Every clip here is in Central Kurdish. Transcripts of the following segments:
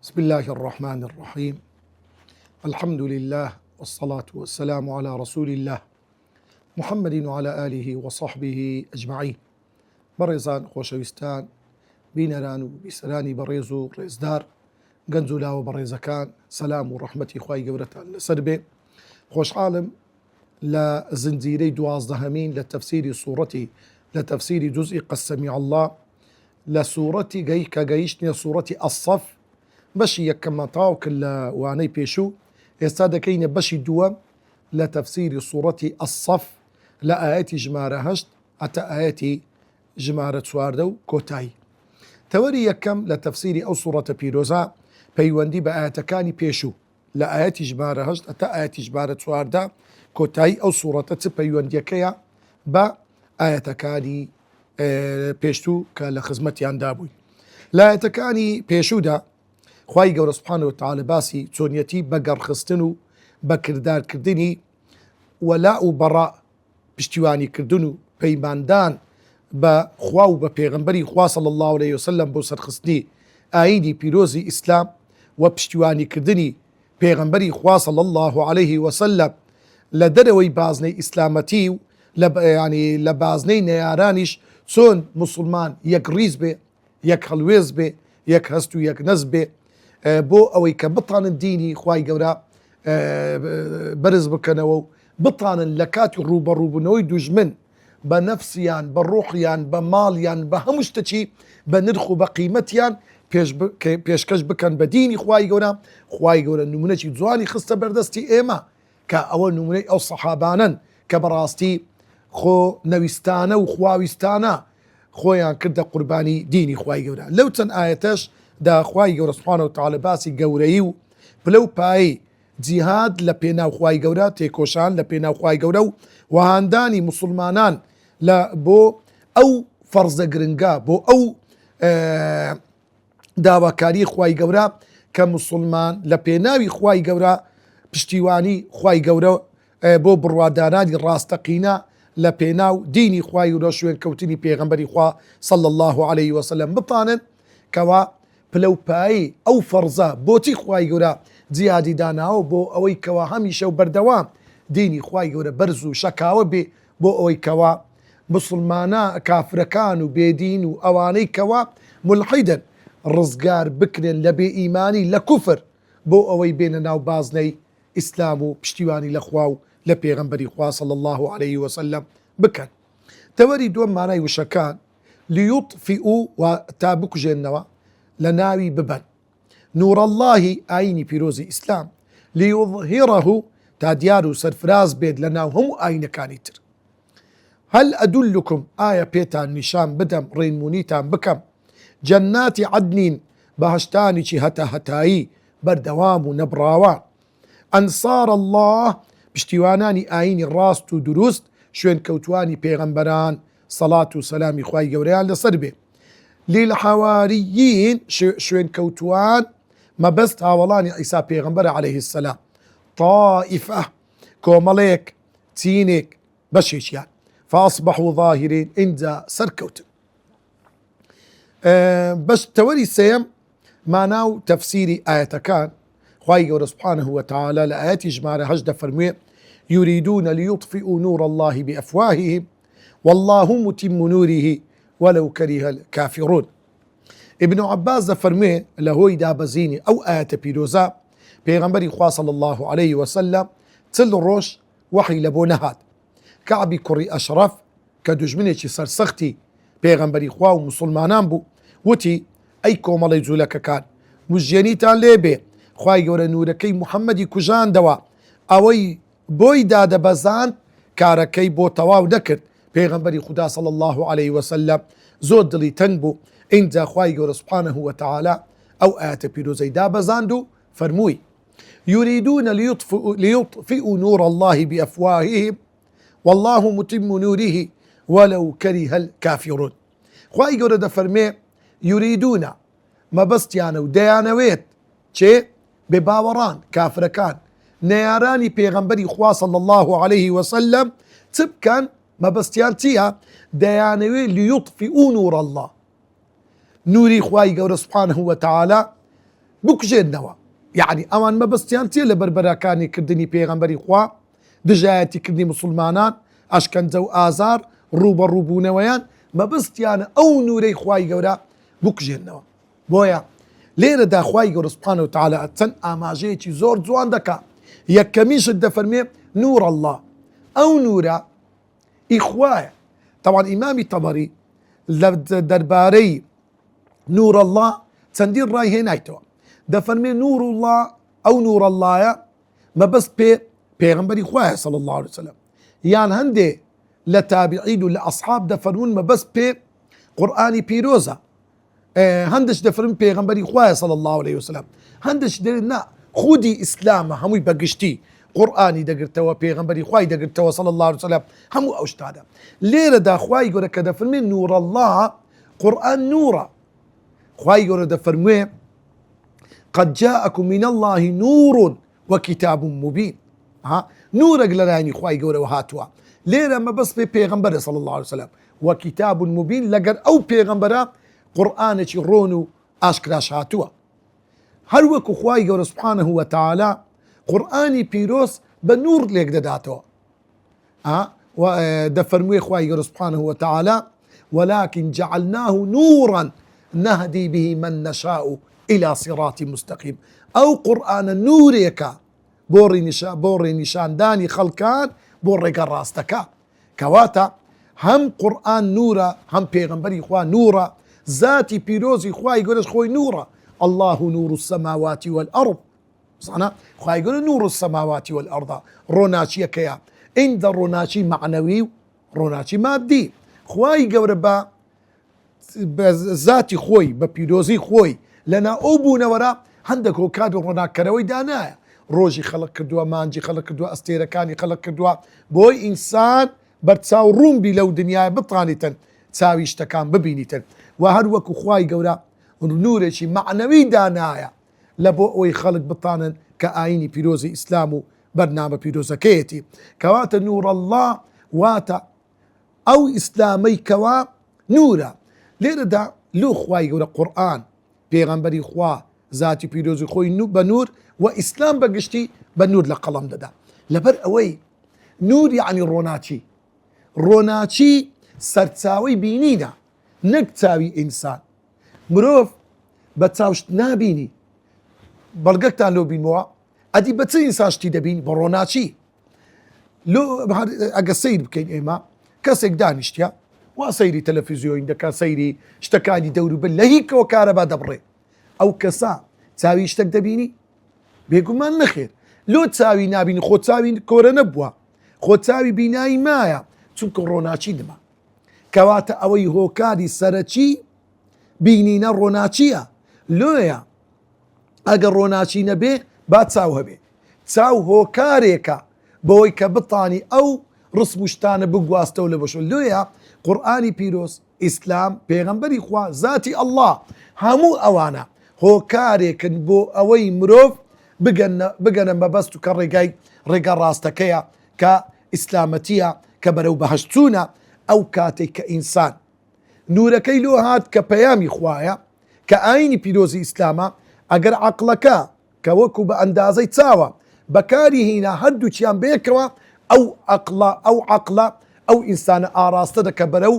بسم الله الرحمن الرحيم. الحمد لله والصلاة والسلام على رسول الله محمد وعلى آله وصحبه أجمعين. بەڕێزان خۆشەویستان، بینەران و بیسەرانی بەڕێز و ڕێزدار، گەنج و لاوە بەڕێزەکان، سەلام و ڕەحمەتی خوای گەورەتان لەسەر بێ. خۆشحاڵم لە زنجیرەی 12هەمین لە تەفسیری جزئی قەسەمی الله لە سوورەتی کە گەیشتنە سوورەتی ئەسەف بەشی یەکەمەتاو کرد لە وانەی پێشوو. ئێستا دەکەینە بەشی دووەم لە تەفسیری سوورەتی ئەسەف لە ئاەتی ژمارە 8 هەتا ئاەتی ژمارە 14 و کۆتایی. تەوەری یەکەم لە تەفسیری ئەو سوورەتە پیرۆزە پەیوەندی بە ئاەتەکانی پێشوو لە ئاەتی ژمارە 8 هەتا ئاەتی ژمارە 14 کۆتایی ئەو سوورەتە چ پەیوەندیەکەیە بە ئاەتەکانی پێشوو کە لە خزمەتیاندا بووین. لە ئاەتەکانی پێشوودا خوای گەورە سوبحانەهو وتەعالە باسی چۆنیەتی بەگەڕخستن و بەکردارکردنی وەلا و بەڕا، پشتیوانیکردن و پەیماندان بە خوا و بە پێغەمبەری خوا صلی الله علیه وسلم بۆ سەرخستنی ئایینی پیرۆزی ئیسلام و پشتیوانیکردنی پێغەمبەری خوا صلی الله علیه وسلم لە دەرەوەی بازنەی ئیسلامەتی و لە بازنەی نەیارانیش چۆن مسلمان یەک ڕیز بێ، یەک هەڵوێز بێ، یەک هەست و یەک نەز بێ، بۆ ئەوەی کە بتانن دینی خوای گەورە بەرز بکەنەوە و بتانن لە کاتی ڕوبەڕووبوونەوەی دوژمن بە نەفسیان، بە ڕوحیان، بە ماڵیان، بە هەموو شتێکی بە نرخ و بە قیمەتیان پێشکەش بکەن بە دینی خوای گەورە. خوای گەورە نمونەی جوانی خستە بەردەستی ئێمە کە ئەوە نمونەی ئەو سەحابانن کە بەڕاستی خۆ نەویستانە و خواویستانە خۆیان کردە قوربانی دینی خوای گەورە. لەو چەند ئاەتەش دا خوای گەورە سوبحانەهو وتەعالە باسی گەورەی و پلە و پایی جیهاد لە پێناو خوای گەورە، تێکۆشان لە پێناو خوای گەورە و وهاندانی مسلمانان بۆ ئەو فەرزە گرنگە، بۆ ئەو داواکاری خوای گەورە کە مسلمان لە پێناوی خوای گەورە پشتیوانی خوای گەورە بۆ بڕوادارانی ڕاستەقینە لە پێناو دینی خوای گەورە شوێن کەوتنی پێغەمبەری خوا صلی الله علیه وسلم بتانن کەوا پلەپایی ئەو فەرزە بۆچی خوای گەورە جیهادی داناوە بۆ ئەوەی کەوا هەمیشە و بەردەوام دینی خوای گەورە بەرز و شەکاوە بێ، بۆ ئەوەی کەوا مسلمانە کافرەکان و بێدین و ئەوانەی کەوا مولحیدن ڕزگار بکرێن لە بێ ئیمانی لە کوفر، بۆ ئەوەی بێنە ناو بازنەی ئیسلام و پشتیوانی لە خوا و لە پێغەمبەری خوا صلی الله علیه وسلم بکەن. تەوەری دووەم مانای وشەکان لیوطفئوا و تا بکوژێنەوە لە ناوی ببەن نور اللهی ئاینی پیرۆزی ئیسلام، لیظهره تا دیار و سەرفراز بێت لە ناو هەموو ئاینەکانی تر. هەل ئەدولکم ئایا پێتان نیشان بدەم، ڕێنمونیتان بکەم، جەناتی عەدنین بەهەشتانێکی هەتا هەتایی بەردەوام و نەبراوە، ئەنسار الله پشتیوانانی ئاینی ڕاست و دروست، شوێن کەوتوانی پێغەمبەران سەڵات و سەلامی خوای گەورەیان لەسەر بێ، لیلحەواریین شوێن کەوتوان مەبەست هاوڵانی عیسا پێغەمبەرە عەلەیه السەلام، طائفە کۆمەڵێک چینێک بەشێکیان، فەئەصبەحوا ظاهرین ئینجا سەرکەوتن. بەش تەوەری سێیەم ماناو تەفسیری ئاەتەکان خوای گەورە سوبحانەهو وتەعالە لە ئاەتی ژمارە 8 دەفەرموێ یوریدون لیطفئوا نور الله بأفواههم والله متم نوره ولو كره الكافرون. ابن عباس دەفەرموێ لە هۆی دابەزینی ئەو ئاەتە پیرۆزە پێغەمبەری خوا صلی الله علیه وسلم چل ڕۆژ وحی لە بۆ نەهات. کەعبی کوڕی ئەشرەف کە دوژمنێکی سەرسەختی پێغەمبەری خوا و مسلمانان بوو، وتی ئەی کۆمەڵی جوولەکەکان، موژێنیتان لێبێ، خوای گەورە نورەکەی محەممەدی کوژاندەوە، ئەوەی بۆی دادەبەزاند کارەکەی بۆ تەواو نەکرد. پێغەمبەری خوددا صلی الله علیه وسلم زۆر دڵی تەنگ بوو. ئینجا خوای گەورە سوبحانەهو وتەعالە ئەو ئاەتە پیرۆزەی دابەزاند و فەرمووی یوریدون لیطفئوا نور الله بأفواههم والله متم نوره ولو كره الكافرون. خوای گەورە دەفەرمێ یوریدونە مەبەستیانە و دەیانەوێت چێ بێ باوەڕان کافرەکان نەیارانی پێغەمبەری خوا صلی الله علیه وسلم چ بکەن؟ مەبەستیان چییە؟ دەیانەوێت لیوطفئوا نور الله، نوری خوای گەورە سوبحانەهو وتەعالە بکوژێنەوە. یعنی ئەوان مەبەستیان چیە لە بەربەرەکانی کردنی پێغەمبەری خوا، دژایەتی کردنی مسلمانان، ئەشکەنجە و ئازار، ڕوبە ڕووبوونەوەیان مەبەستیانە ئەو نورەی خوای گەورە بکوژێنەوە. بۆیە لێرەدا خوای گەورە سوبحانەهو وتەعالە چەند ئاماژەیەکی زۆر جوان دەکا. یەکەمیشت دەفەرمێ نور الله، ئەو نورە ئیخوایە. طبعا ئیمامی تەبەری لە دەربارەی نور الله چەندین ڕای هێنایتەوە. دەفەرمێ نور الله، ئەو نور اللهە مەبەست پێ پێغەمبەری خوایە صلی الله عليه وسلم، یان هەندێ لە تابعین و لە ئەصحاب دەفەرمون مەبەست پێ قورئانی پیرۆزە، هەندێک دەفەرمون پێغەمبەری خوایە صلی الله عليه وسلم، هەندێک دەڵێن نا خودی ئیسلامە هەمووی بەگشتی قورئانی دەگرتەوە، پێغەمبەری خوای دەگرتەوە صلی الله عليه وسلم، هەموو ئەو شتانە. لێرەدا خوای گەورە کە دەفەرمێ نور الله، قورئان نورە. خوای گەورە دەفەرموێ قد جاءكم من الله نور وكتاب مبين. نورك لەلایەنی خوای گەورەوە هاتووە. لێرە مەبەست پێ پێغەمبەرە صلی الله عليه وسلم، وكتاب مبين، لەگەر ئەو پێغەمبەرە قورئانێکی ڕۆن و ئاشکراش هاتووە. هەر وەکو خوای گەورە سوبحانەهو وتەعالە قورئانی پیرۆز بە نور لێک دەداتەوە. دەفەرموێ خوای گەورە سوبحانەهو وتەعالە ولكن جعلناه نورا نهدي به من نشاء إلى صراط مستقيم. أو قرآن نورك بۆ ڕێنیشاندانی خەڵکان بۆ ڕێگە ڕاستەکە. کەواتە هەم قورئان نورە، هەم پێغەمبەری خوا نورە، ذاتی پیرۆزی خوای گەورەش خۆی نورە. الله نور السماوات والأرض. خوای گەورە نور السماوات والأرض ڕۆناچیەکەیە. ئیندە ڕۆناچی معنەوی و ڕۆناچی مادی. خوای گەورە بە ذاتی خۆی، بە پیرۆزی خۆی لەنا ئەو بوونەوەرە هەندێک هۆکار و ڕۆناکەرەوەی دانایە. ڕۆژی خەڵق کردووە، مانجی خەڵق کردووە، ئەستێرەکانی خەڵق کردووە، بۆی ئینسان بەرچاو ڕوونبی لەو دنیای بتوانیتن چاوی شتەکان ببینیتن. و هەر وەکو خوای گەورە نورێکی معنەوی دانایە لە بۆ ئەوەی خەڵک بتانن کە ئاینی پیرۆزی ئیسلام و بەرنامە پیرۆزەکەیەتی. کەواتە نور الله واتە ئەو ئیسلامەی کەوا نورە. لێرەدا لۆ خوای گەورە قورئان، پێغەمبەری خوا، ذاتی پیرۆزی خۆی بە نور و ئیسلام بەگشتی بە نور لە قەڵەم دەدا. لەبەر ئەوەی نور یعنی ڕۆناچی، ڕۆناچی سەرچاوەی بینینە، نەک چاوی ئینسان. مرۆڤ بە چاوشت نابینی، بەڵگەکتان لۆ بینەوە ئەدی بە چ ئینسان شتی دەبین؟ بە ڕۆناچی. ئەگە سەیر بکەین ئێمە کەسێک دانیشتە وا سەیری تەلەڤیزیۆن دەکات، سەیری شتەکانی دەوروبەر لە هیچەوە کارەبا دەبڕێ، ئەو کەسە چاوی شتێک دەبینی؟ بێگومان نەخێر. لۆ چاوی نابینی، خۆ چاوی کۆرە نەبووە، خۆ چاوی بینایی مایە، چونکە ڕۆناچی دما. کەواتە ئەوەی هۆکاری سەرەکی بینینە ڕۆناچیە. لۆیە ئەگەر ڕۆناچی نەبێ با چاو هەبێ. چاو هۆکارێکە بەوەی کە بتانی ئەو ڕسم و شتانە بگواستە و لە بەشۆ. لۆیە قورئانی پیرۆز، ئیسلام، پێغەمبەری خوا، ذاتی ئەڵڵا، هەموو ئەوانە هۆکارێکن بۆ ئەوەی مرۆڤ بگەنە مەبەست و کە ڕێگە ڕاستەکەیە، کە ئیسلامەتیە، کە بەرەو بەهەشت چوونە. ئەو کاتێک کە ئینسان نورەکەی لۆ هات کە پەیامی خوایە، کە ئاینی پیرۆزی ئیسلامە، ئەگەر عەقڵەکە کە وەکو بە ئەندازەی چاوە بەکاری هینا هەردووچیان بەیەکەوە، ئەو عەقڵە ئەو ئینسانە ئاراستە دەکە بەرەو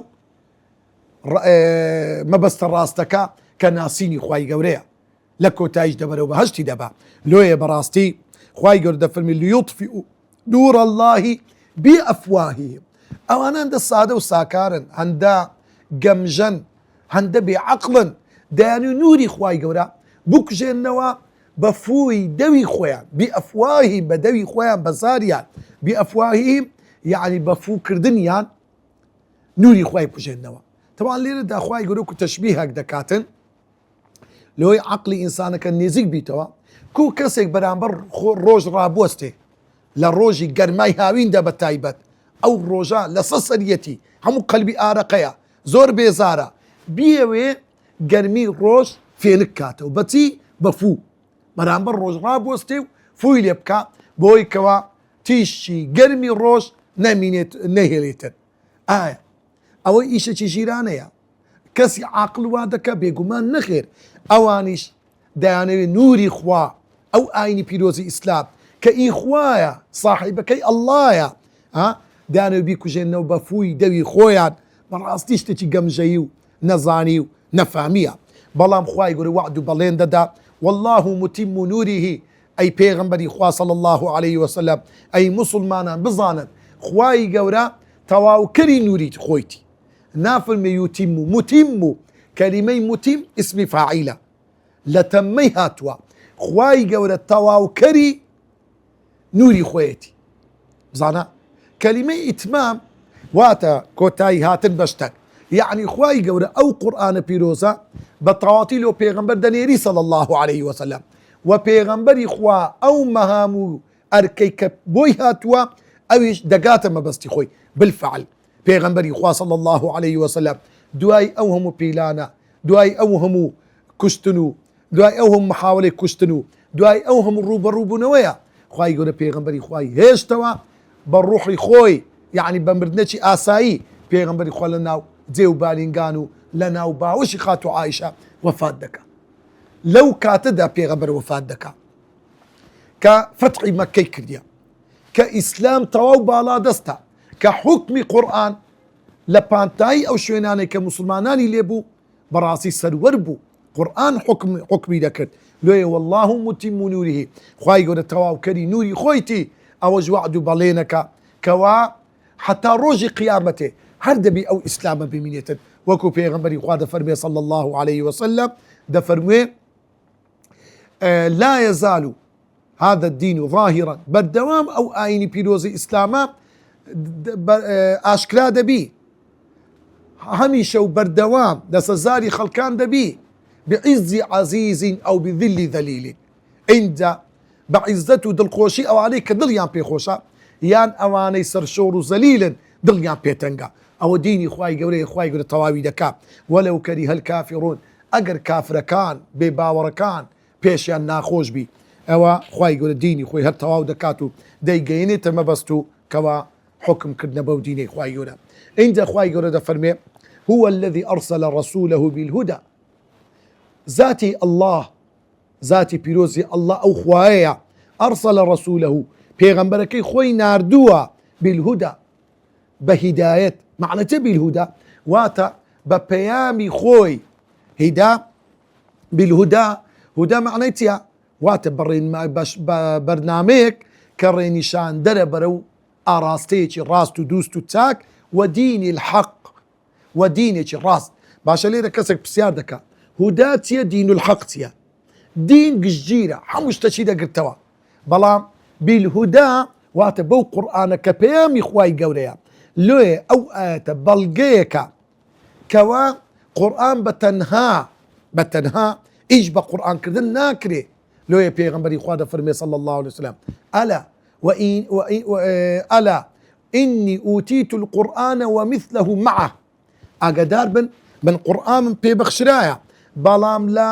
مەبەستە ڕاستەکە کە ناسینی خوای گەورەیە، لە کۆتاییش دەبەرەوە بەهەشتی دەبا. لۆیە بەڕاستی خوای گەورە دەفەرمێ لیوطفئوا نور الله بأفواههم. ئەوانە هەندە سادە و ساکارن، هەندە گەمژەن، هەندە بێعەقڵن، دەیانوی نوری خوای گەورە بکوژێنەوە بە فووی دەوی خۆیان، بئەفواهیم، بە دەوی خۆیان، بە زاریان. بئەفواهیم یعنی بە فووکردنیان نوری خوای بکوژێنەوە. طبعا لێرەدا خوای گەورە وەکو تەشبیهێک دەکاتن لەوەی عەقڵی ئینسانەکە نێزیک بیتەوە، کو کەسێک بەرامبەر ڕۆژ ڕابوەستێ لە ڕۆژی گەرمای هاویندا بە تایبەت، ئەو ڕۆژە لە سەریەتی هەموو قەلبی ئارەقەیە، زۆر بێزارە، بیەوێ گەرمی ڕۆژ فێنک کاتەوە بەچی؟ بە فوو. بەرامبەر ڕۆژ ڕابوەستێ و فووی لێ بکە بۆی کەوا تیشی گەرمی ڕۆژ نەهێڵێتن. ئایا ئەوەی ئیشەکی ژیرانەیە؟ کەسی عاقڵ وا دەکە؟ بێگومان نەخێر. ئەوانیش دەیانەوێت نوری خوا ئەو ئاینی پیرۆزی ئیسلام کە ئیخوایە صاحبەکەی ئەڵڵایە دەیانەوێت بیکوژێنەوە بە فووی دەوی خۆیان بەڕاستی شتێکی گەمژەیی و نەزانی و نەفامیە. بەڵام خوای گەورە وعد و بەڵێن دەدا والله متم نوره ئەی پێغەمبەری خوا صلی الله عليه وسلم ئەی موسڵمانان بزانن خوای گەورە تەواوکەری نوری خۆیتی نافرمێ یوتیم و متیم و کەلیمەی متیم ئیسمی فاعیلە لە تەممەی هاتووە خوای گەورە تەواوکەری نوری خۆیەتی بزانە کەلیمەی ئیتمام واتە کۆتایی هاتن بە شتێک یعنی خوای گەورە ئەو قورئانە پیرۆزە بە تەواتی لۆ پێغەمبەر دەنێری صلی الله عليه وسلم و پێغەمبەری خوا ئەو مەهام و ئەرکەی کە بۆی هاتووە ئەویش دەگاتە مەبەستی خۆی بالفعل پێغەمبەری خوا صلی الله عليه وسلم دوای ئەو هەموو پیلانە دوای ئەو هەموو کوشتن و دوای ئەو هەموو محاولەی کوشتن و دوای ئەو هەموو ڕوبەڕووبوونەوەیە خوای گەورە پێغەمبەری خوای هێشتەوە بە ڕوحی خۆی یعنی بە مردنێکی ئاسایی پێغەمبەری خوا لە ناو جێ و بالینگان و لە ناو باوەشی خاتو عایشە وەفات دەکات لەو کاتەدا پێغەمبەر وەفات دەکات کە فەتحی مەککەی کردیە کە ئیسلام تەواو باڵا دەستە کە حوکمی قورئان لە پانتایی ئەو شوێنانەی کە موسڵمانانی لێبوو بەڕاستی سەروەر بوو قورئان حوکمی دەکرد لێ والله متم نوره خوای گەورە تەواوکەری نوری خۆیتی ئەوەش وعد و بەڵێنەکە کەوا حتا ڕۆژی قیامەتێ هەر دەبی ئەو ئیسلامە ببینێتن وەکو پێغەمبەری خوا دەفەرمێ صلی الله عليه وسلم دەفەرموێ لا يزال هذا الدين ظاهرا بەردەوام ئەو ئاینی پیرۆزی ئیسلامە ئاشکرا دەبی هەمیشە و بەردەوام دەسەزاری خەڵکان دەبی بعز عزيز أو بذل ذليل عند بعزة دڵخۆشی ئەوانەی کە دڵیان پێخۆشە یان ئەوانەی سەرشۆڕ و زەلیلن دڵیان پێتەنگە ئەوە دینی خوای گەورەیە خوای گەورە تەواوی دەکات وەلەو کەریهە الکافرون ئەگەر کافرەکان بێ باوەڕەکان پێشیان ناخۆش بی ئەوە خوای گەورە دینی خۆی هەر تەواو دەکات و دەیگەیەنێتە مەبەست و کەوا حکمکردنە بەو دینەی خوای گەورە اینجا خوای گەورە دەفەرمێ هو الذي أرسل رسوله بالهدى ذاتي الله ذاتی پیرۆزی الله ئەو خوایەیە ئەرسەل ڕەسوولەه پێغەمبەرەکەی خۆی ناردووە بالهدى بە هیدایەت معنەتە بالهدى واتە بە پەیامی خۆی هیدا بالهدى هدى معنەی چییە واتە بەرنامەیەک کە ڕێنیشان دەرە بەرەو ئاراستەیەکی ڕاست و دووست و چاک و دینی الحەق و دینێکی ڕاست باشە لێرە کەسێک پرسیار دەکات هودا چییە دین الحەق چییە دین گشتگیرە هەموو شتەچی دەگرتەوە بەڵام بالهودا واتە بەو قورئانە کە پەیامی خوای گەورەیە لێ ئەو ئاەتە بەڵگەیەکە کەوا قورئان بەتەنها ئیش بە قورئانکردن ناکرێ لێ پێغەمبەری خوا دەفەرمێ صلی الله عليه وسلم ئەلا إني أوتيت القرآن ومثله معه ئاگادار بن من قورئان من پێبەخشرایە بەڵام لە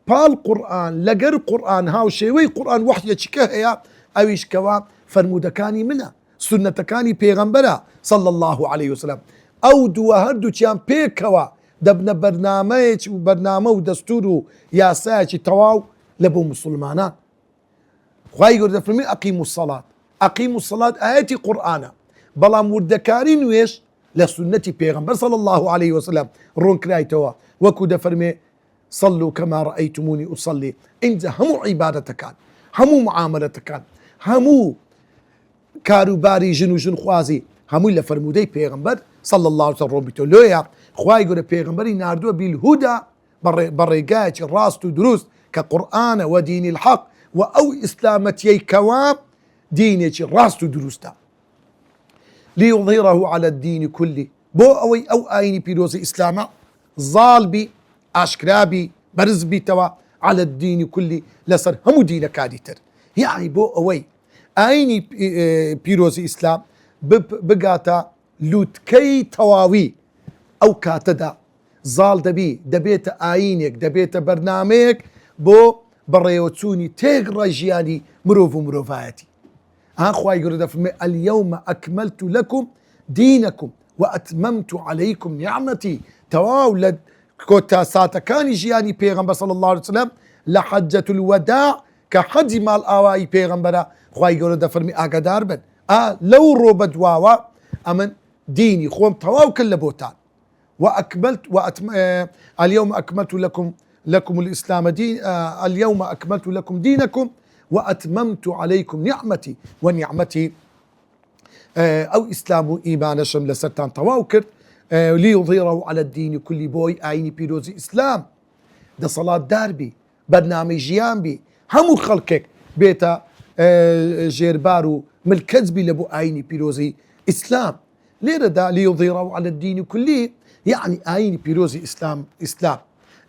پاڵ قورئان لەگەر قورئان هاو شێوەی قورئان وحیەکە هەیە ئەویش کەوا فەرمودەکانی منە سنەتەکانی پێغەمبەرە صلی الله عليه وسلم ئەو دووە هەردووچیان پێکەوە دەبنە بەرنامەیەکی و بەرنامە و دەستور و یاسایەکی تەواو لە بۆ موسڵمانان خوای گەورە دەفەرمێ ئەقیموا الصلاة ئاەتی قورئانە بەڵام وردەکاری نوێش لە سنەتی پێغەمبەر صلی الله عليه وسلم ڕوونکرایتەوە وەکو دەفەرمێ صلوا كما رأيتموني أصلي اینجا هەموو عیبادەتەکان هەموو معاملەتەکان هەموو کاروباری ژن و ژن خوازی هەمووی لە فەرمودەی پێغەمبەر صلی الله عليه وسلم ڕۆبیتەوە لێیە خوای گەورە پێغەمبەری ناردووە بالهودا بە ڕێگایەکی ڕاست و دروست کە قورئانە و دینی الحەق و ئەو ئیسلامەتیەی کەوا دینێکی ڕاست و دروستە ليظهره على الدين كله بۆ ئەوەی ئەو ئاینی پیرۆزی ئیسلامە زاڵبی ئاشکرابی بەرز بیتەوە على الدين كله لەسەر هەموو دینەکانی تر یعنی بۆ ئەوەی ئاینی پیرۆزی ئیسلام بگاتە لووتکەی تەواوی ئەو کاتەدا زاڵ دەبێتە ئاینێک دەبێتە بەرنامەیەک بۆ بەڕێوەچوونی تێگڕای ژیانی مرۆڤ و مرۆڤایەتی خوای گەورە دەفەرمێ اليوم أكملت لكم دينكم وأتممت عليكم نعمتي تەواو لە کۆتا ساتەکانی ژیانی پێغەمبەر صلی الله عليه وسلم لحجة الوداع كحج مال آوائي پیغمبرا خواهی گوره دفرمي آقادار بن لو رو بدواوا أمن ديني خوم تواو كل بوتان وأكملت اليوم أكملت لكم الإسلام دين اليوم أكملت لكم دينكم وأتممت عليكم نعمتي ونعمتي أو إسلام إيمان شمل ستان تواوكر ليظهره على الدين كل بوي آيني بيروزي إسلام ده صلاة داربي برنامج جيانبي همو خلقك بيتا جيربارو ملكزبي لبو آيني بيروزي إسلام ليه ده ليظهره على الدين كله يعني آيني بيروزي إسلام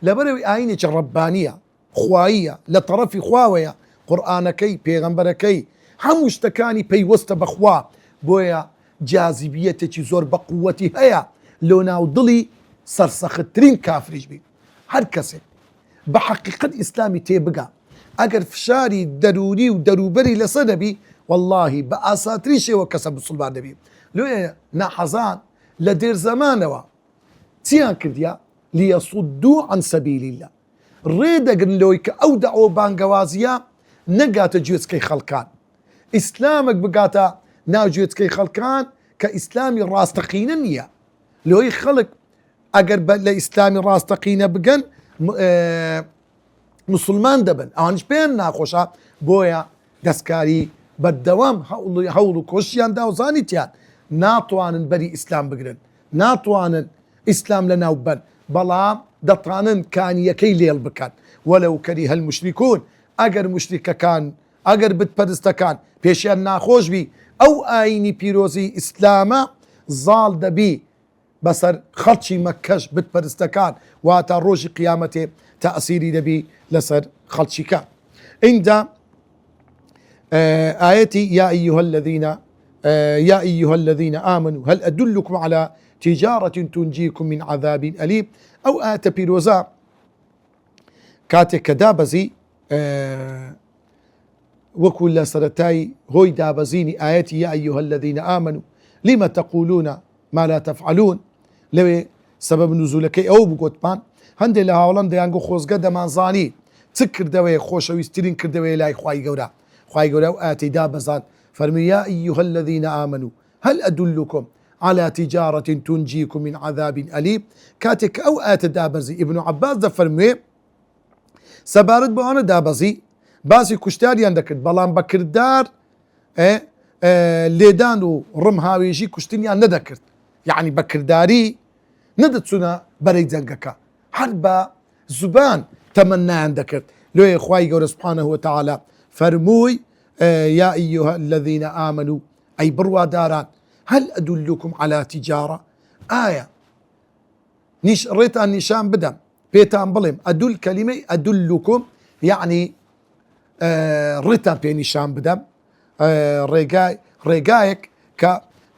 لبروي آيني ربانية خواية لطرف خواوية قرآنكي بيغمبركي همو اشتكاني بي وسط بخوا بويا جاذبيتك زور بقوتي هيا لو ناو ضلي سرسخترين كافريج بي هر كسي بحقيقة إسلامي تيبقى أجر فشاري دروري ودروبري لصدبي والله بأساتري شيء وكسب الصلبان نبي لو نحزان لدير زمانوا تيان كرديا ليصدوا عن سبيل الله ريدا لويك أودعوا بانقوازيا نقات جوزكي خلقان إسلامك بقاتا ناجوزكي خلقان كإسلامي راستقين نية لو خلق أجر لإسلامي راستقين بقن مسلمان دبن أوانش بين ناخوشا بويا دسكاري بالدوام هولو كوشيان داو زانيتيان ناطوانن بري إسلام بقرن ناطوانن إسلام لنا وبن بلام دطانن كان يكي ليل بكان ولو كره المشركون أجر مشركة كان أجر بتبرست كان بيشيان ناخوش بي أو آيني بيروزي إسلاما زال دبي بسر خلشي مكش بتبرست كان واتا روج قيامته تأثيري دبي لسر خلشي كان عند آيتي يا أيها الذين آمنوا هل أدلكم على تجارة تنجيكم من عذاب أليم أو آت بيروزا كاتك دابزي وكل سرتاي هوي دابزيني آياتي يا أيها الذين آمنوا لما تقولون ما لا تفعلون لو سبب نزولك أو بقوتمان هندي لها ولن ديانقو خوز قد منزاني تكر دوي خوش ويسترين كر دوي لاي خواي قورا وآتي دابزان فرمي يا أيها الذين آمنوا هل أدلكم على تجارة تنجيكم من عذاب أليم كاتك أو آت دابزي ابن عباس ده فرمي سبارد بوانا دابزي باسي كشتاري عندك بلان بكردار ليدان و رم هاويجي كشتنيا ندكرت يعني بكرداري ندتسونا بريد زنقكا حربا زبان تمنى عندك لو يا إخوائي قول سبحانه وتعالى فرموي يا أيها الذين آمنوا أي بروا داران هل أدلكم على تجارة آية ريتان نشان بدم بيتان بلم أدل كلمة أدلكم يعني ريتان بي نشان بدم ريقايك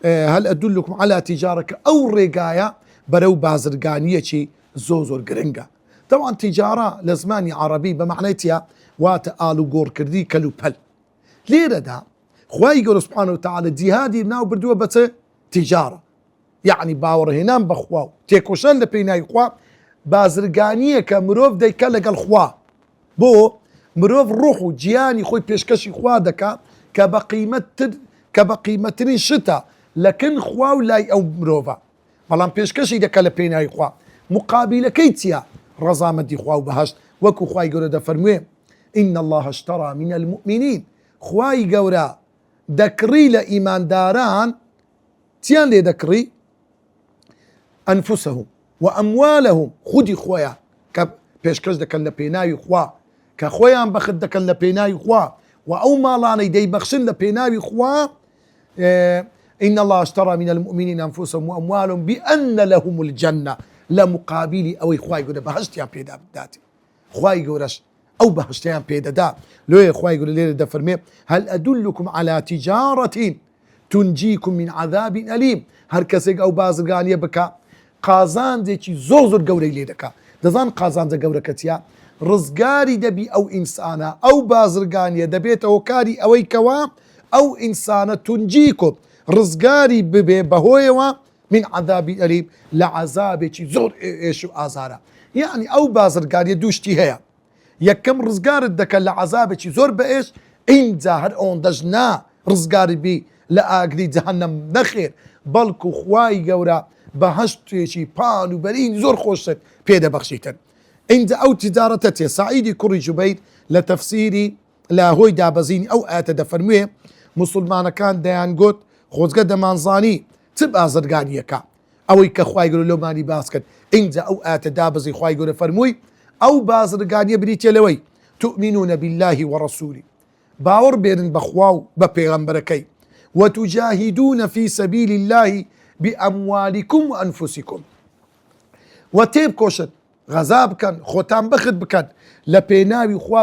هل أدلكم على تجارة أو ريقايا برو بازرقانية شي زوزور قرنقة طبعا تجارة لزماني عربي بمعنيتها وات آلو قور كردي كلو بل ليرة دا خواهي يقول سبحانه وتعالى جهادي ناو بردوه بس تجارة يعني باور هنام بخواو تيكوشن لبيناي خوا بازرقانية كمروف دي كالق الخوا بو مروف روحو جياني خوي بيشكشي خوا دكا كبقيمتني شتا لكن خواو لاي او مروفا بلان بيشكشي دكا لبيناي خوا مقابل كيتيا رزامة دي خواو بهشت وكو خواهي يقول دا فرموه إن الله اشترى من المؤمنين خواهي قورا دكري لإيمان داران تيان لي دكري أنفسهم وأموالهم خدي خوايا كبيشكش دكال لبيناي خوا كخوايا بخد دكال لبيناي خوا وأو مالاني دي بخشن لبيناي خوا إن الله اشترى من المؤمنين أنفسهم وأموالهم بأن لهم الجنة لمقابل أو خواهي قورا بهشتيان بيدا بداتي خواهي قورش أو بهشتيان بيدا دا لو يا خواهي يقول لي فرمي هل أدلكم على تجارة تنجيكم من عذاب أليم هر كسيك أو بازرقانية بكا قازان ديكي زوزر قوري لي دكا دزان قازان دا قورا كتيا رزقاري دبي أو إنسانة أو بازرقانية دبيت أو كاري أو كوا أو إنسانة تنجيكم رزقاري بهويوا من عذاب أليم لعذاب زور إيشو آزارا يعني أو بازرقانية دوشتي هيا یەکەم ڕزگارت دەکەن لە عەزابێکی زۆر بەئێش ئینجا هەر ئەوەندەش نا ڕزگاری بی لە ئاگری جەهەنەم نەخێر بەڵکو خوای گەورە بەهەشتێکی پان و بەرین زۆر خۆشت پێدەبەخشیتن. ئینجا ئەو تجارەتە تێ سعیدی کوڕی جوبەیر لە تەفسیری لە هۆی دابەزینی ئەو ئاەتە دەفەرموێ موسڵمانەکان دەیانگوت خۆزگە دەمانزانی چ بازرگانیەکە ئەوەی کە خوای گەورە لۆمانی باس کرد. اینجا ئەو ئاەتە دابەزی خوای گەورە فەرمووی ئەو بازرگانیە بریتە لەوەی تؤمنون بالله ورسوله باوەڕ بێنن بەخوا و بە پێغەمبەرەکەی وتجاهدون في سبيل الله بأموالكم وأنفسكم وتێبکۆشن غەزا بکەن خۆتان بەخت بکەن لە پێناوی خوا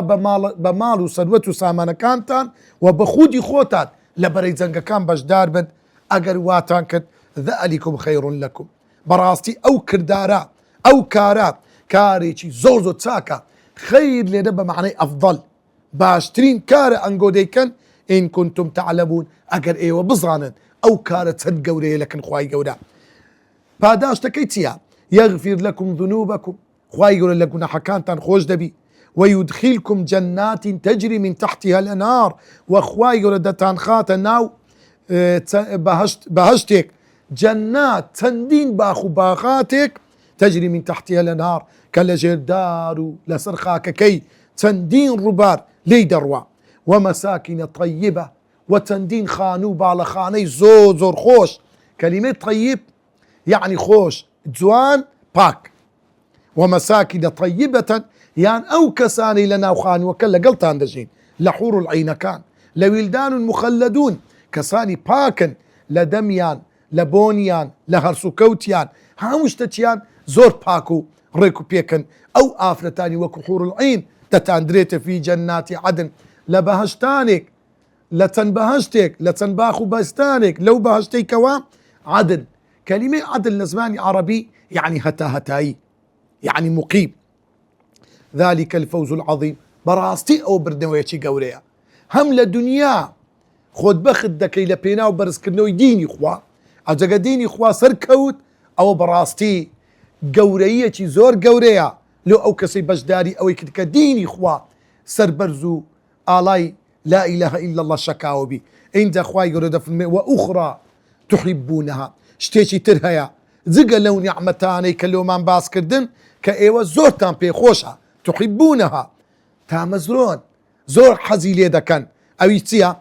بە ماڵ و سەروەت و سامانەکانتان و بە خودی خۆتان لە بەرەی جەنگەکان بەشدار بن ئەگەر واتان کرد ذەلیکم خەیڕ لەکم. بەڕاستی ئەو کردارە ئەو کارە کارێکی زۆر زۆر چاکە خەیر لێرە بە معنەی ئەفضەل باشترین کارە ئەنگۆ دەیکەن ئین كنتم تعلمون ئەگەر ئێوە بزانن ئەو کارە چەند گەورەیە لەکن خوای گەورە. پاداشتەکەی چییە؟ یەغفیر لەکم ذنوبەکم خوای گەورە لە گوناحەکانتان خۆش دەبی ويدخلكم جنات تجري من تحتها الأنهار وخواي گەورە دەتان خاتە ناو بەهەشتێک جەنات چەندین باخ و باخاتێک تجري من تحتها الأنهار کە لە ژێردار و لەسەر خاکەکەی چەندین ڕووبار لێی دەڕوا ومەساکینە طەیبە و چەندین خانوو باڵەخانەی زۆر زۆر خۆش. کەلیمەی طەیب یعنی خۆش جوان پاک ومەساکینە طەیبەتەن یان ئەو کەسانی لە ناو خانووەکە لەگەڵتان دەژین لە حوور العینەکان لە ویلدان مخەلەدون کەسانی پاکن لە دەمیان لە بۆنیان لە هەرسوکەوتیان هەموو شتەچیان زۆر پاک و ڕێک و پێکن. ئەو ئافرەتانی وەکو حوور العین دەتاندرێتە فی جەناتی عەدن لە بەهەشتانێک لە چەند بەهەشتێک لە چەند باخ و بەستانێک لەو بەهەشتێکەوە عەدن. کەلیمەی عەدن لە زمانی عەرەبی یعنی هەتاهەتایی یعنی مقیم. ذلك الفوز العظيم بەڕاستی ئەو بردنەوەیەکی گەورەیە هەم لە دنیا خۆت بەخت دەکەی لە پێناو بەرزکردنەوەی دینی خوا ئەجەگە دینی خوا سەرکەوت ئەوە بەڕاستی گەورەیەکی زۆر گەورەیە لۆ ئەو کەسەی بەشداری ئەوەی کرد کە دینی خوا سەربەرز و ئاڵای لا إله إلا الله شەکاوە بی. ئینجا خوای گەورە دەفەرمێ وأخرى تحبونها شتێکی تر هەیە جگە لەو نیعمەتانەی کە لۆمان باسکردن کە ئێوە زۆرتان پێخۆشە تحبونها تامەزرۆن زۆر حەزی لێ دەکەن. ئەوی چییە؟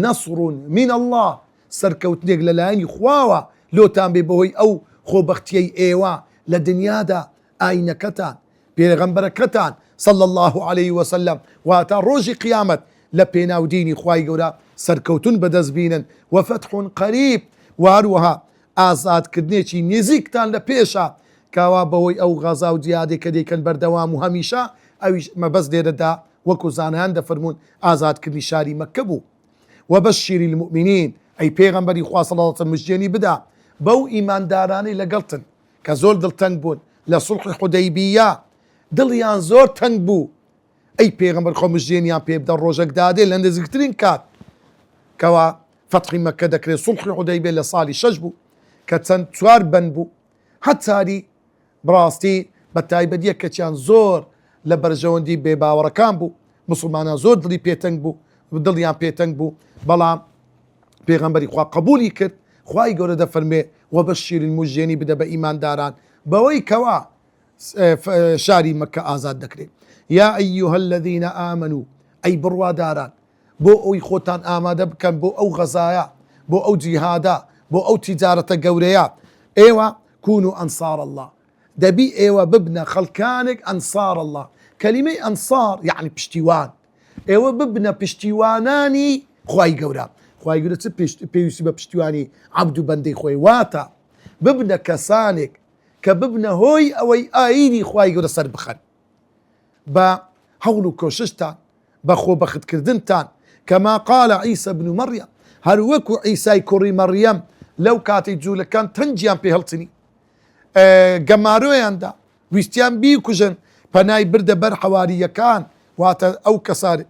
نەسڕ من الله سەرکەوتنێک لەلایەنی خواوە لۆتان بێ بەهۆی ئەو خۆبەختیەی ئێوە لە دنیادا ئاینەکەتان پێغەمبەرەکەتان صلى الله عليه وسلم واتە ڕۆژی قیامەت لە پێناو دینی خوای گەورە سەرکەوتن بەدەست بینن وفتح قەریب واروەها ئازادکردنێکی نزیکتان لە پێشە کاوا بەهۆی ئەو غەزا و جیهادێک کە دەیکەن بەردەوام و هەمیشە ئەویش مەبەست لێرەدا وەکو زانایان دەفەرمون ئازادکردنی شاری مەککە بوو. وبەشیر المؤمنین ئەی پێغەمبەری خوا صلی الله علیه وسلم مژدێنی بدا بەو ئیماندارانەی لەگەڵتن کە زۆر دڵتەنگ بوون لە سوڵحی حودەیبیە دڵیان زۆر تەنگ بوو ئەی پێغەمبەر خۆ مژدێنیان پێ بدە ڕۆژێک دادێ لە نزیکترین کات کەوا فەتحی مەککە دەکرێت سوڵحی حودەیبیە لە ساڵی 6 بوو کە چەند 4 بەند بوو هەتاری بڕاستی بە تایبەتیە کەچیان زۆر لە بەرژەوەندی بێباوەڕەکان بوو مسلمانان زۆر دڵی پێتەنگ بوو دڵیان پێتەنگ بوو بەڵام پێغەمبەری خوا قبولی کرد. خوای گەورە دەفەرمێ وەبەشیر المژدێنی بدە بە ئیمانداران بەوەی کەوا شاری مەککە ئازاد دەکرێت. یا ئەیها الذین ئامنوا ئەی بڕواداران بۆ ئەوی خۆتان ئامادە بکەن بۆ ئەو غەزایە بۆ ئەو جیهادە بۆ ئەو تیجارەتە گەورەیە ئێوە كونوا أنصار الله دەبی ئێوە ببنە خەڵکانێک ئەنسار الله. کەلیمەی ئەنسار یعنی پشتیوان ئێوە ببنە پشتیوانانی خوای گەورە. خوای گەورە چ پێویستی بە پشتیوانی عەبد و بەندەی خۆی واتە ببنە کەسانێک کە ببنە هۆی ئەوەی ئاینی خوای گەورە سەر بخەن بە هەوڵ و کۆششتان بە خۆبەختکردنتان کەما قال عیسی بن مەڕیەم هەر وەکو عیسای کوڕی مەڕیەم لەو کاتەی جوولەکان تەنجیان پێ هەڵچنی گەمارۆیاندا ویستیان بیکوژن پەنای بردە بەر حەواریەکان واتە ئەو کەسانی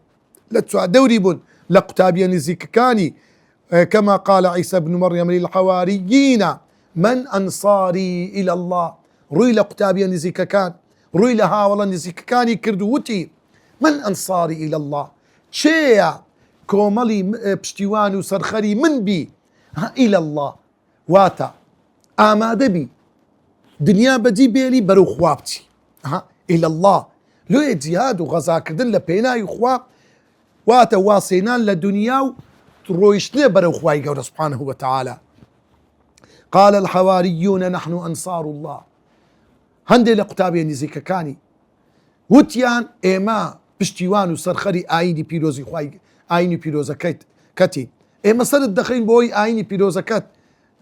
لە دەوری بوون لە قوتابیە نزیکەکانی كما قال عيسى بن مريم للحواريين من أنصاري إلى الله ڕووی لە قوتابیە نزیکەکان ڕووی لە هاوڵە نزیکەکانی کرد و وتی من أنصاري إلى الله شيا كوملي بشتيوان وسرخري من بي إلى الله واتا آماده بي دنيا بدي بيلي برو خوابتي إلى الله لو جهاد وغزا كردن لبيناي خواب واتا واسينان لدنيا رويشتنا برو خواي قول سبحانه وتعالى. قال الحواريون نحن أنصار الله هندي لقتابي نزيك كاني وتيان إما بشتيوان وسرخري آيني بيروزي خواي آيني بيروزا كتي إما سر الدخين بوي آيني بيروزا كت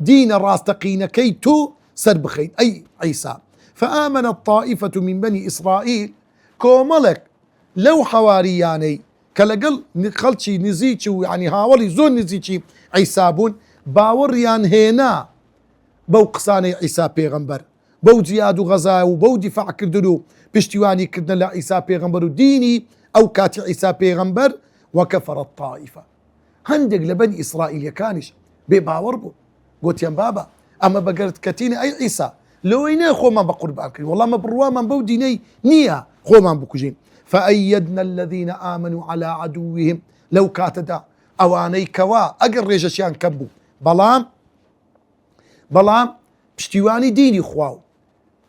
دين الراستقين كي تو سر بخين أي عيسى. فآمن الطائفة من بني إسرائيل كوملك لو حوارياني كالقل نخلشي نزيتشو يعني هاولي زون نزيتشي عيسابون باوريان هنا بو قساني عيسى بيغمبر بو جياد غزا وبو دفاع كردنو بشتيواني كردن لا عيسى بيغمبر ديني أو كاتي عيسى بيغمبر وكفر الطائفة هندق لبني إسرائيل يكانش بباوربو قلت يا بابا أما بقرت كتيني أي عيسى لو إني خو ما بقربان كريم والله ما بروا من بو ديني نية خو ما بكجين. فأيدنا الذين آمنوا على عدوهم لو كاتدا أواني كوا أقر ريجشيان كبو بلام بشتيواني ديني خواو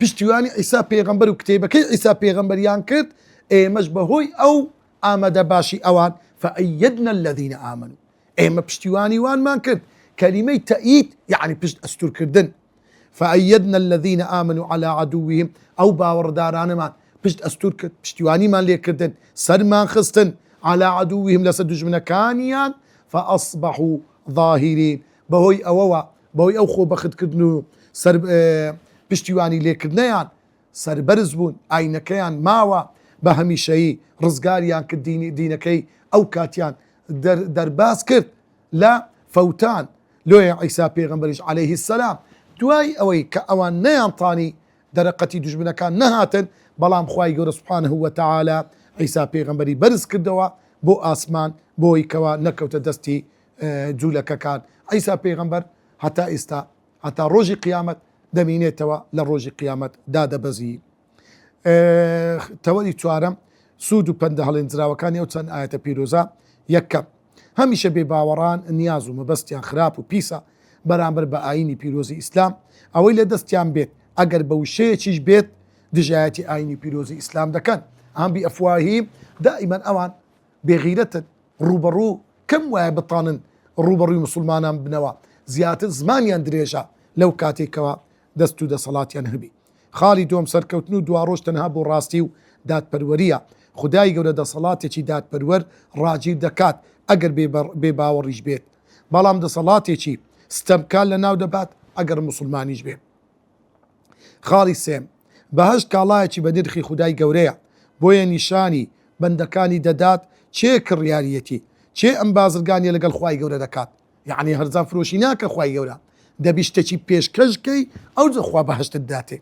بشتيواني عيسى بيغمبر وكتيبه كي عيسى بيغمبر يانكرت مجبهوي أو آمد باشي أوان. فأيدنا الذين آمنوا ما بشتيواني وان ما كرت كلمة تأييد يعني بشت أستور كردن. فأيدنا الذين آمنوا على عدوهم أو باور دارانا مان بشت أستور كرد بشتيواني مان ليه كردن سر مان خستن على عدوهم لسدج من كانيان فأصبحوا ظاهرين بهوي أووا بهوي أو خو بخد كردنو سر بشتيواني ليه كردنيان سر برزبون أينكيان ماوا بهمي شيء رزقاريان كديني دينكي أو كاتيان درباس كرد لا فوتان لو عيسى بيغمبريش عليه السلام دواي أوي كأوان نيانطاني درقتي دجمنا كان نهاتن بلام خواي يقول سبحانه وتعالى عيسى بيغمبري برز كردوا بو آسمان بوي كوا نكوت دستي جولك كان عيسى بيغمبر حتى استا حتى روجي قيامة دميني توا لروجي قيامة دادا بزي تولي توارم سودو بنده هالانزرا وكان يوتسن آية بيروزا يكم هميشه بباوران نيازو مبستيان خراب وبيسا برامبر بآيني بيروزي إسلام أولا دستيان بيت أقر بوشي تشيش بيت دجايتي آيني بيروزي إسلام دكان هم بأفواههم دائما أوان بغيرة روبرو كم واي بطانن روبرو مسلمان بنوا زيادة زمان يندريجا لو كاتي كوا دستو دا صلاة ينهبي خالي دوم سركوتنو دواروش تنهابو راستيو دات بروريا خداي قولا دا صلاة يشي دات برور راجي دكات أقر بباور يجبيت بلام دا صلاة يشي استمكان لناو دبات أقر مسلمان يجبيت خالي سيم بهش كالايتي بدرخي خداي قوريا بويا نشاني بندكاني دادات چه كرياليتي چه انبازرقاني لقل خواي قورا دكات يعني هرزان فروشيناك خواي قورا دبيشتشي بيش كجكي أو زخوا بهشت الداتي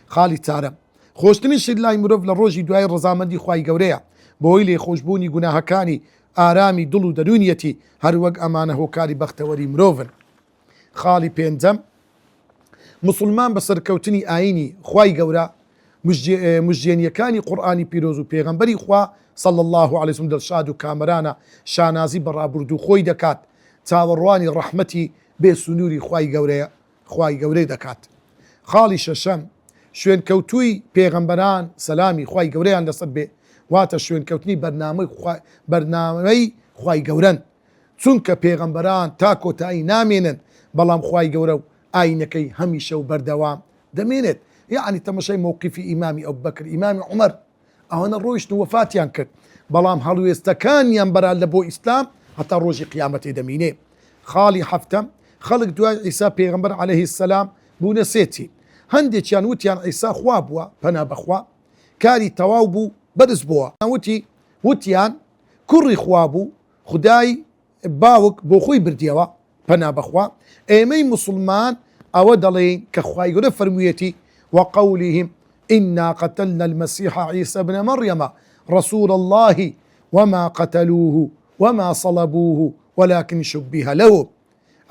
خالي تارم خوشتني شد لاي مروف لروجي دواي الرزامندي خواي قوريا بويلي خوشبوني قناها كاني آرامي دلو درونيتي هروق أمانه كاري بختوري مروفن خالي بينزم مسلمان بسركوتني آيني خواي قورا مجيني كاني قرآني بيروزو بيغمبري خوا صلى الله عليه وسلم دلشادو كامرانا شانازي برابردو خوي دكات تاورواني رحمتي بسنوري خواي قوري دكات خالي ششم شوين كوتوي بيغمبران سلامي خواي قوريان لصبي واتا شوين كوتني برنامج خواي قورن چونك بيغمبران تاكو تاي نامينن بلام خواي قورو آينكي هميشه وبردوام دمينت يعني تمشي موقفي إمامي أبو بكر إمامي عمر أهنا الرويش وفات ينكر بلام هلو يستكان ينبرا لبو إسلام حتى روجي قيامتي دميني خالي حفتم خلق دواء عيسى بيغمبر عليه السلام بو نسيتي هندي كان وتيان عيسى خوابوا فنا بخوا كاري تواوبو برزبوا وتيان كري خوابو خداي باوك بو خوي برديوا فنا بخوا ايمي مسلمان او دلين كخواي يقول فرميتي وقولهم إنا قتلنا المسيح عيسى ابن مريم رسول الله وما قتلوه وما صلبوه ولكن شبه له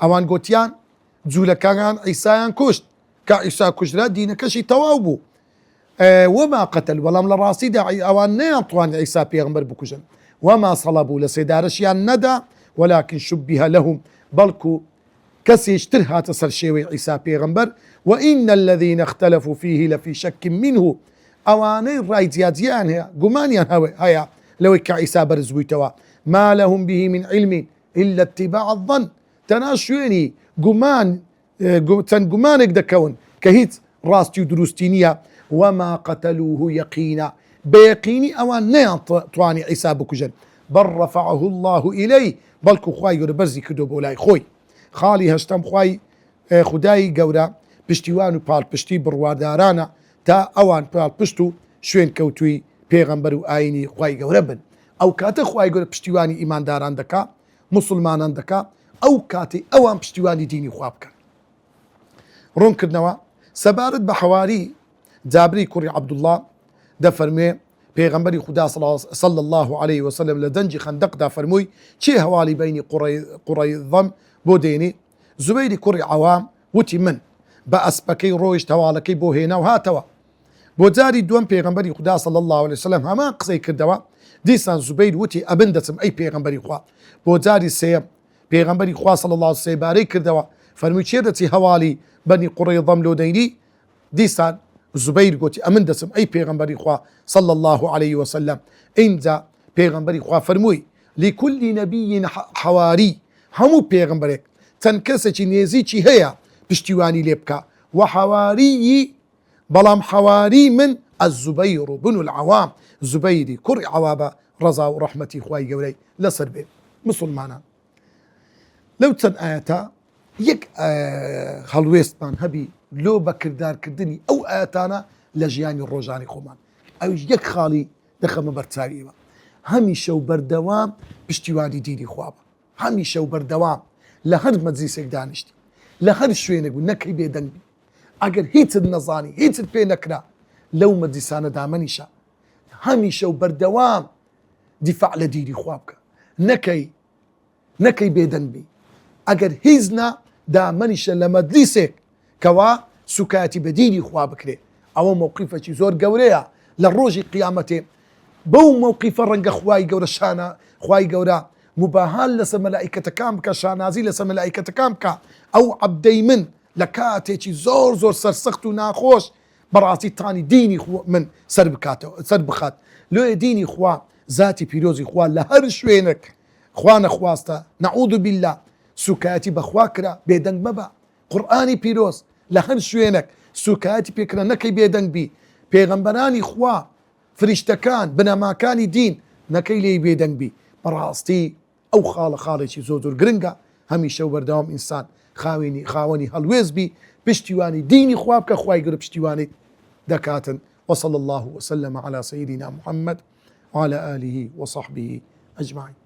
اوان قوتيان جولكان عيسى كشت كعيسى كشرا دين كشي تواوبو وما قتل ولم لراسي داعي أوان نيطوان عيسى بيغمبر بكجن وما صلبوا لسيدارشيان ندى ولكن شبه لهم بلكو كسي اشترها تسر شيوي عيسى بيغمبر وإن الذين اختلفوا فيه لفي شك منه أواني الرأي زياديان هي قمانيان هيا لو كعيسى برزويتوا ما لهم به من علم إلا اتباع الظن تناشيني قمان قمانك دكون كهيت راستي ودروستينيا وما قتلوه يقينا بيقيني أوان نيطواني عيسى بكجن بل رفعه الله إليه بلكو خواي برزي كدو بولاي خوي خالی هەشتم خوای خدای گەورە پشتیوان و پاڵپشتی بڕوادارانە تا ئەوان پاڵپشت و شوێن کەوتووی پێغەمبەر و ئاینی خوای گەورە بن ئەو کاتە خوای گەورە پشتیوانی ئیمانداران دەکا مسلمانان دەکا ئەو کاتی ئەوان پشتیوانی دینی خوا بکەن ڕوونکردنەوە سەبارەت بە حەواری جابری کوڕی عەبدوڵڵا دەفەرمێ پێغەمبەری خدا صلی الله عليه وسلم لە دەنجی خەندەقدا فەرمووی چێ هەواڵی بینی قوڕەیضەم بۆ دێنی زوبەیری کوڕی عەوام وتی من بە ئەسپەکەی ڕۆیشت هەواڵەکەی بۆ هێنا و هاتەوە بۆ جاری دووەم پێغەمبەری خدا صلی الله عليه وسلم هەمان قسەی کردەوە دیسان زوبەیر وتی ئەبن دەچم ئەی پێغەمبەری خوا بۆ جاری سێیەم پێغەمبەری خوا صلی الله عليه وسلم سێبارەی کردەوە فەرمووی چێ دەچی هەواڵی بەنی قوڕەیضەم لۆ دەینی دیسان زوبەیر گوتی ئەمن دەچم ئەی پێغەمبەری خوا صلی الله عليه وسلم اینجا پێغەمبەری خوا فەرمووی لكل نبي حواری هەموو پێغەمبەرێک چەند کەسێکی نێزیکی هەیە پشتیوانی لێ بکە و حەواریی بەڵام حەواری من الزبير بن العوام زبەیری کوڕی عەوامە ڕەزا و ڕەحمەتی خوای گەورەی لەسەر بێ مسلمانان لەو چەند ئاەتە یەک هەڵوێستمان هەبی لۆ بە کردارکردنی ئەو ئاەتانە لە ژیانی ڕۆژانی خۆمان ئەوش یەک خاڵی دەخەمە بەرچاویەوە هەمیشە و بەردەوام پشتیوانی دینی خوا بە هەمیشە و بەردەوام لە هەر مەجلیسێک دانیشتی لە هەر شوێنێک بوو نەکەی بێدەنگ بی ئەگەر هیچت نەزانی هیچت پێ نەکرا لەو مەجلیسانە دامەنیشە هەمیشە و بەردەوام دیفاع لە دینی خوا بکە نەکەی بێدەنگ بی ئەگەر هیچ نا دامەنیشە لە مەجلیسێک کەوا سوکاتی بە دینی خوا بکرێ ئەوە موقیفەکی زۆر گەورەیە لە ڕۆژی قیامەتێ بەو موقیفە ڕەنگە خوای گەورە شانە خوای گەورە مباهال لەسەر مەلائیکەتەکان بکە شانازی لەسەر مەلائیکەتەکان بکە ئەو عەبدەی من لە کاتێکی زۆر سەرسەخت و ناخۆش بەڕاستی تانی دینی من سەر بخات لۆیە دینی خوا ذاتی پیرۆزی خوا لە هەر شوێنێک خوا نەخواستە نەعوذ بالله سوکایەتی بەخوا کرا بێدەنگ مەبە قورئانی پیرۆز لە هەر شوێنێک سوکایەتی پێکرا نەکەی بێدەنگ بی پێغەمبەرانی خوا فریشتەکان بنەماکانی دین نەکەی لێی بێدەنگ بی بەڕاستی ئەو خاڵێکی زۆر گرنگە هەمیشە و بەردەوام ئینسان خاوەنی هەڵوێز بی پشتیوانی دینی خوا بکە خوای گەورە پشتیوانیت دەکاتن وصلى الله وسلم على سيدنا محمد وعلى آله وصحبه أجمعين